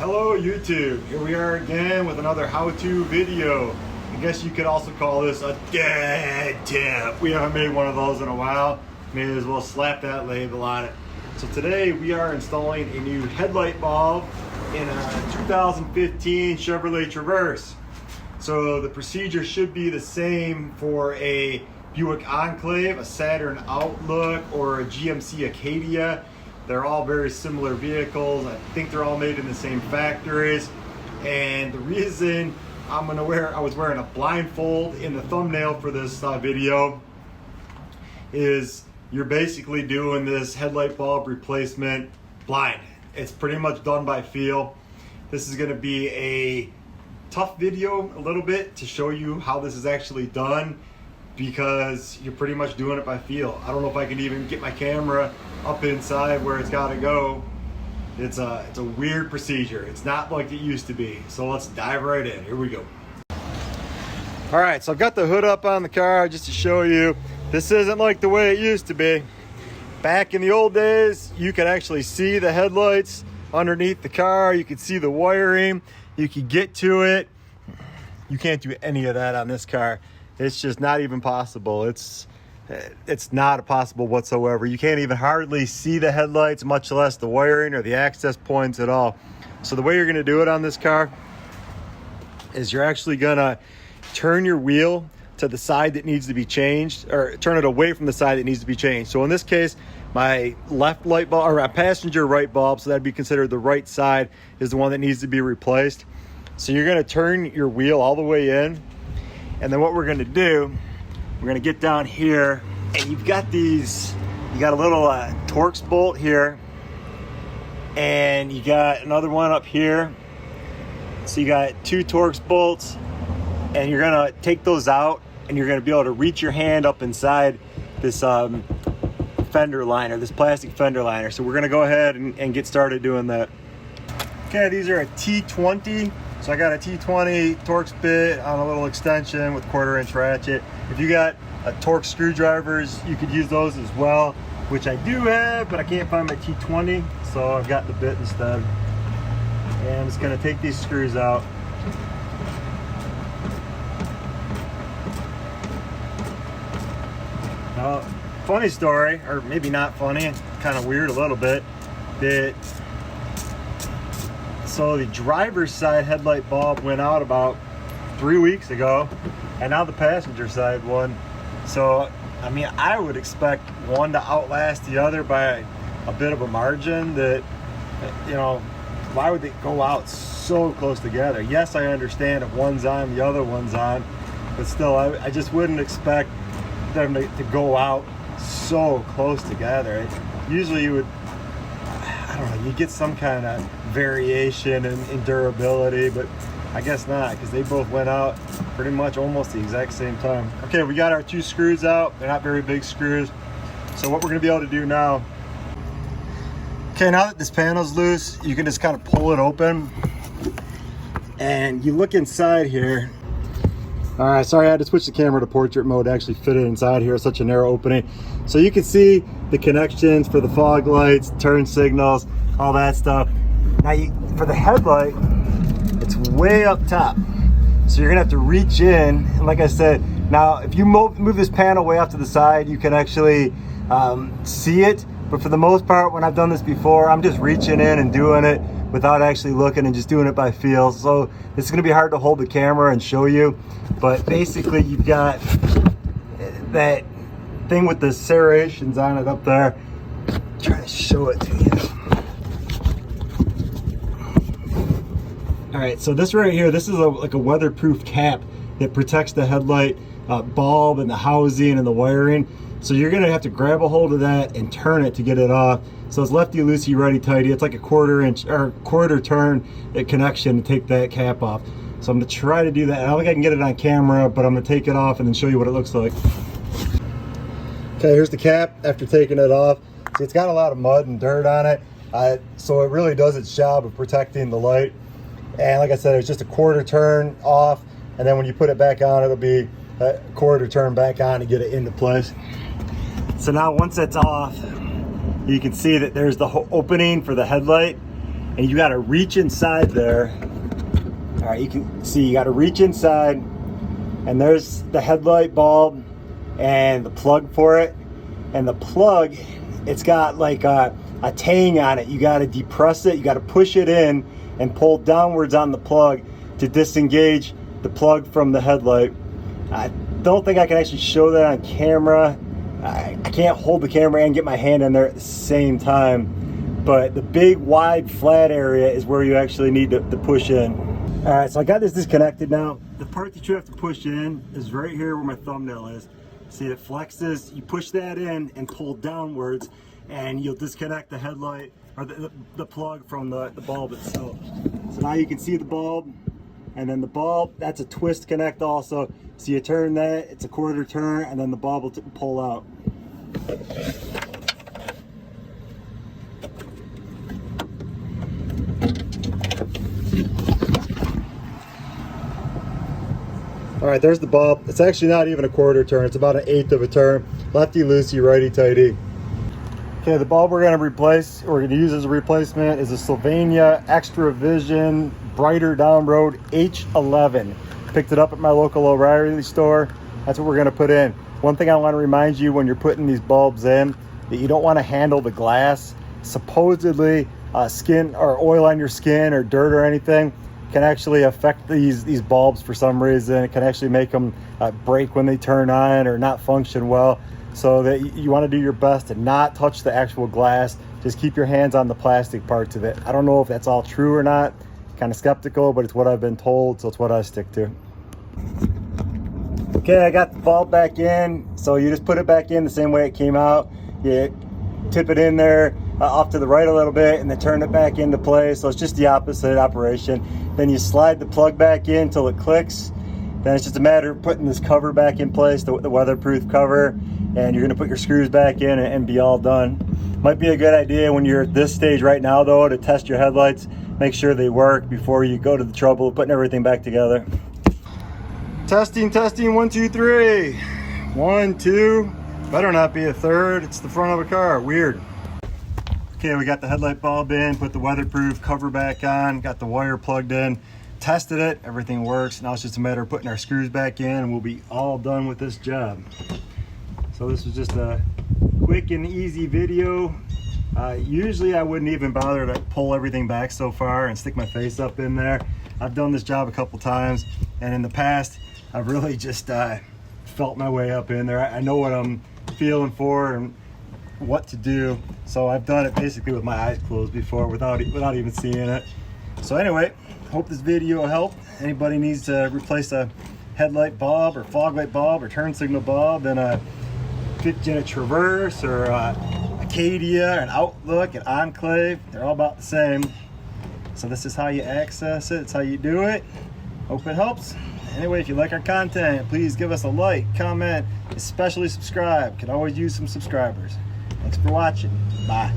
Hello YouTube, here we are again with another how-to video. I guess you could also call this a dead tip. We haven't made one of those in a while. May as well slap that label on it. So today we are installing a new headlight bulb in a 2015 Chevrolet Traverse. So the procedure should be the same for a Buick Enclave, a Saturn Outlook, or a GMC Acadia. They're all very similar vehicles. I think they're all made in the same factories. And the reason I was wearing a blindfold in the thumbnail for this video is you're basically doing this headlight bulb replacement blind. It's pretty much done by feel. This is going to be a tough video a little bit to show you how this is actually done, because you're pretty much doing it by feel. I don't know if I can even get my camera up inside where it's got to go. It's a weird procedure. It's not like it used to be. So let's dive right in. Here we go. All right, so I've got the hood up on the car just to show you. This isn't like the way it used to be. Back in the old days, you could actually see the headlights underneath the car. You could see the wiring. You could get to it. You can't do any of that on this car. It's just not even possible. It's not possible whatsoever. You can't even hardly see the headlights, much less the wiring or the access points at all. So the way you're going to do it on this car is you're actually going to turn your wheel to the side that needs to be changed, or turn it away from the side that needs to be changed. So in this case, my left light bulb, or a passenger right bulb, so that'd be considered the right side, is the one that needs to be replaced. So you're going to turn your wheel all the way in. And then what we're going to do, we're going to get down here, and you got a little Torx bolt here, and you got another one up here. So you got two Torx bolts, and you're going to take those out, and you're going to be able to reach your hand up inside this fender liner, this plastic fender liner. So we're going to go ahead and get started doing that. Okay, these are a T20. So I got a T20 Torx bit on a little extension with 1/4-inch ratchet. If you got a Torx screwdrivers, you could use those as well, which I do have, but I can't find my T20, so I've got the bit instead. And I'm just gonna take these screws out. Now, funny story, or maybe not funny, kind of weird a little bit, so the driver's side headlight bulb went out about 3 weeks ago, and now the passenger side one. So, I mean, I would expect one to outlast the other by a bit of a margin. That, you know, why would they go out so close together? Yes, I understand if one's on, the other one's on, but still, I just wouldn't expect them to go out so close together. Usually you would, I don't know, you get some kind of variation in durability, but I guess not, because they both went out pretty much almost the exact same time. Okay, we got our two screws out. They're not very big screws. So what we're going to be able to do now, okay, now that this panel's loose, you can just kind of pull it open, and you look inside here. All right, sorry, I had to switch the camera to portrait mode to actually fit it inside here. It's such a narrow opening. So you can see the connections for the fog lights, turn signals, all that stuff. Now, for the headlight, it's way up top. So you're gonna have to reach in. And like I said, now if you move this panel way off to the side, you can actually see it. But for the most part, when I've done this before, I'm just reaching in and doing it without actually looking and just doing it by feel. So it's gonna be hard to hold the camera and show you. But basically, you've got that thing with the serrations on it up there. I'm trying to show it to you. All right, so this right here, this is like a weatherproof cap that protects the headlight bulb and the housing and the wiring. So you're gonna have to grab a hold of that and turn it to get it off. So it's lefty loosey, righty tighty. It's like a 1/4-inch or 1/4 turn connection to take that cap off. So I'm gonna try to do that. I don't think I can get it on camera, but I'm gonna take it off and then show you what it looks like. Okay, here's the cap after taking it off. See, it's got a lot of mud and dirt on it. So it really does its job of protecting the light. And like I said, it's just a 1/4 turn off, and then when you put it back on, it'll be a 1/4 turn back on to get it into place. So now once it's off, you can see that there's the opening for the headlight, and you got to reach inside there. All right, you can see you got to reach inside, and there's the headlight bulb and the plug for it. And the plug, it's got like a tang on it. You got to depress it, you got to push it in and pull downwards on the plug to disengage the plug from the headlight. I don't think I can actually show that on camera. I can't hold the camera and get my hand in there at the same time, but the big wide flat area is where you actually need to push in. All right, so I got this disconnected now. The part that you have to push in is right here where my thumbnail is. See, it flexes, you push that in and pull downwards, and you'll disconnect the headlight or the plug from the bulb itself. So now you can see the bulb, and then the bulb, that's a twist connect also. So you turn that, it's a quarter turn, and then the bulb will pull out. All right, there's the bulb. It's actually not even a quarter turn. It's about an eighth of a turn. Lefty loosey, righty tighty. Okay, the bulb we're gonna replace, or we're gonna use as a replacement, is a Sylvania Extra Vision Brighter Down Road H11. Picked it up at my local O'Reilly store. That's what we're gonna put in. One thing I wanna remind you when you're putting these bulbs in, that you don't wanna handle the glass. Supposedly, skin or oil on your skin or dirt or anything can actually affect these bulbs for some reason. It can actually make them break when they turn on or not function well. So that you want to do your best to not touch the actual glass. Just keep your hands on the plastic parts of it. I don't know if that's all true or not. Kind of skeptical, but it's what I've been told, so it's what I stick to. Okay, I got the bulb back in. So you just put it back in the same way it came out. You tip it in there off to the right a little bit and then turn it back into place. So it's just the opposite operation. Then you slide the plug back in until it clicks. Then it's just a matter of putting this cover back in place, the weatherproof cover, and you're gonna put your screws back in and be all done. Might be a good idea when you're at this stage right now though to test your headlights, make sure they work before you go to the trouble of putting everything back together. Testing, 1, 2, 3. 1, 2, better not be a third, it's the front of a car, weird. Okay, we got the headlight bulb in, put the weatherproof cover back on, got the wire plugged in, tested it, everything works. Now it's just a matter of putting our screws back in and we'll be all done with this job. So this was just a quick and easy video. Usually I wouldn't even bother to pull everything back so far and stick my face up in there. I've done this job a couple times, and in the past I've really just felt my way up in there. I know what I'm feeling for and what to do, so I've done it basically with my eyes closed before without even seeing it. So anyway, hope this video helped. Anybody needs to replace a headlight bulb or fog light bulb or turn signal bulb in a Traverse or Acadia, an Outlook, an Enclave, they're all about the same. So this is how you access it, it's how you do it. Hope it helps. Anyway, if you like our content, please give us a like, comment, especially subscribe. Could always use some subscribers. Thanks for watching. Bye.